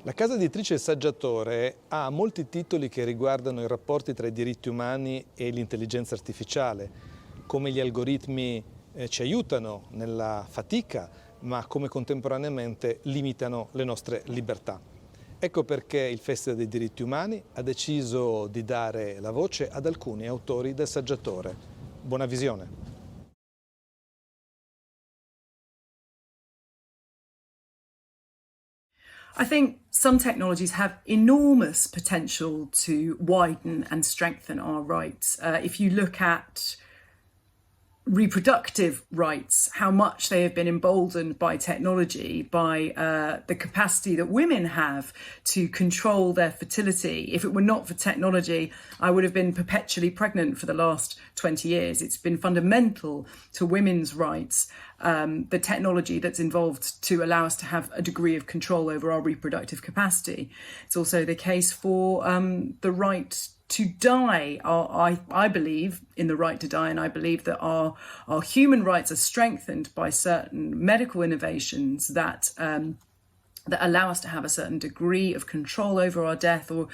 La casa editrice Saggiatore ha molti titoli che riguardano i rapporti tra i diritti umani e l'intelligenza artificiale, come gli algoritmi ci aiutano nella fatica, ma come contemporaneamente limitano le nostre libertà. Ecco perché il Festival dei Diritti Umani ha deciso di dare la voce ad alcuni autori del Saggiatore. Buona visione! I think some technologies have enormous potential to widen and strengthen our rights. If you look at reproductive rights, how much they have been emboldened by technology, by the capacity that women have to control their fertility. If it were not for technology, I would have been perpetually pregnant for the last 20 years. It's been fundamental to women's rights, the technology that's involved to allow us to have a degree of control over our reproductive capacity. It's also the case for the right to die. I believe in the right to die, and I believe that our human rights are strengthened by certain medical innovations that allow us to have a certain degree of control over our death, or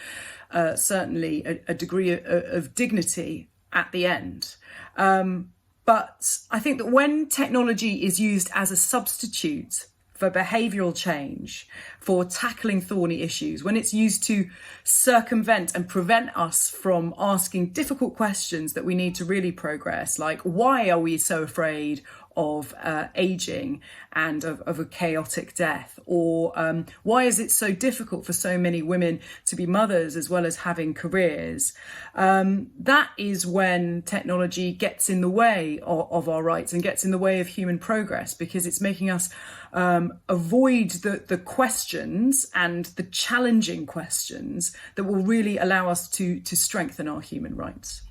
certainly a degree of dignity at the end. But I think that when technology is used as a substitute for behavioural change, for tackling thorny issues, when it's used to circumvent and prevent us from asking difficult questions that we need to really progress, like why are we so afraid of aging and of a chaotic death, or why is it so difficult for so many women to be mothers as well as having careers? That is when technology gets in the way of our rights and gets in the way of human progress, because it's making us avoid the questions and the challenging questions that will really allow us to strengthen our human rights.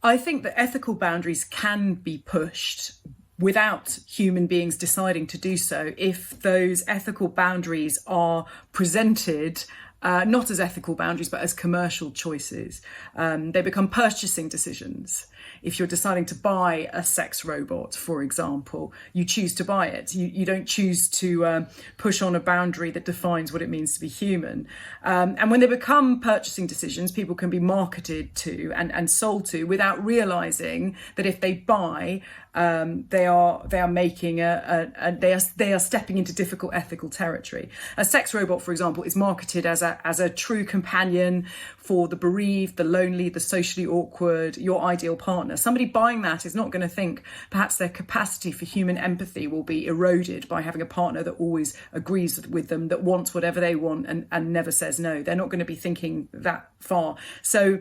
I think that ethical boundaries can be pushed without human beings deciding to do so if those ethical boundaries are presented not as ethical boundaries, but as commercial choices. They become purchasing decisions. If you're deciding to buy a sex robot, for example, you choose to buy it. You don't choose to push on a boundary that defines what it means to be human. And when they become purchasing decisions, people can be marketed to and sold to without realizing that if they buy, they are making they are stepping into difficult ethical territory. A sex robot, for example, is marketed as a true companion for the bereaved, the lonely, the socially awkward, your ideal partner. Somebody buying that is not going to think perhaps their capacity for human empathy will be eroded by having a partner that always agrees with them, that wants whatever they want and never says no. They're not going to be thinking that far. So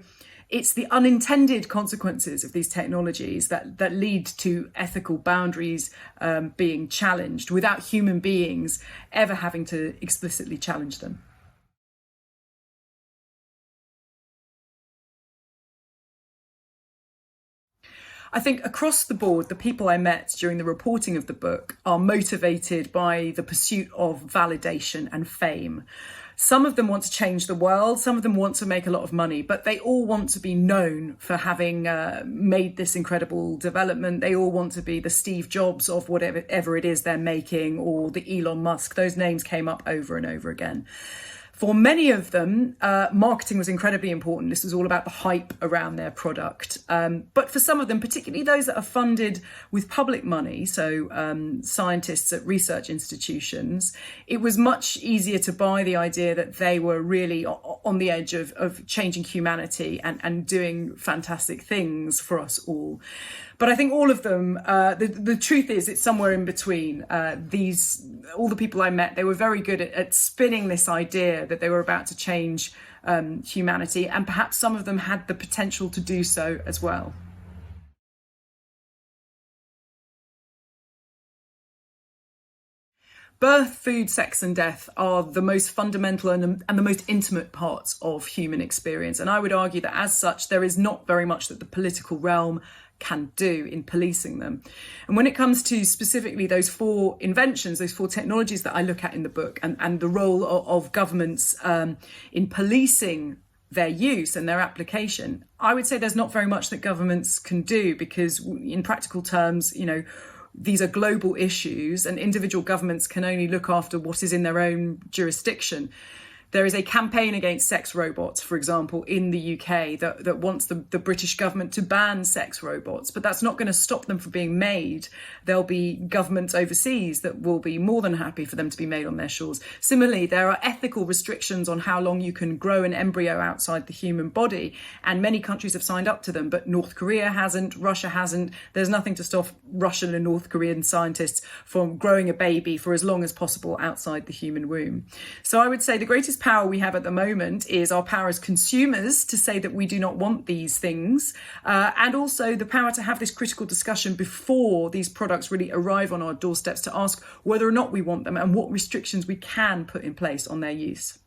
it's the unintended consequences of these technologies that lead to ethical boundaries being challenged without human beings ever having to explicitly challenge them. I think across the board, the people I met during the reporting of the book are motivated by the pursuit of validation and fame. Some of them want to change the world, some of them want to make a lot of money, but they all want to be known for having made this incredible development. They all want to be the Steve Jobs of whatever it is they're making, or the Elon Musk. Those names came up over and over again. For many of them, marketing was incredibly important. This was all about the hype around their product. But for some of them, particularly those that are funded with public money, so scientists at research institutions, it was much easier to buy the idea that they were really on the edge of changing humanity and doing fantastic things for us all. But I think all of them, the truth is it's somewhere in between. All the people I met, they were very good at spinning this idea that they were about to change humanity, and perhaps some of them had the potential to do so as well. Birth, food, sex and death are the most fundamental and the most intimate parts of human experience. And I would argue that as such, there is not very much that the political realm can do in policing them. And when it comes to specifically those four inventions, those four technologies that I look at in the book, and the role of governments in policing their use and their application, I would say there's not very much that governments can do, because in practical terms, these are global issues and individual governments can only look after what is in their own jurisdiction. There is a campaign against sex robots, for example, in the UK that wants the British government to ban sex robots, but that's not going to stop them from being made. There'll be governments overseas that will be more than happy for them to be made on their shores. Similarly, there are ethical restrictions on how long you can grow an embryo outside the human body, and many countries have signed up to them, but North Korea hasn't, Russia hasn't. There's nothing to stop Russian and North Korean scientists from growing a baby for as long as possible outside the human womb. So I would say the greatest power we have at the moment is our power as consumers to say that we do not want these things, and also the power to have this critical discussion before these products really arrive on our doorsteps, to ask whether or not we want them and what restrictions we can put in place on their use.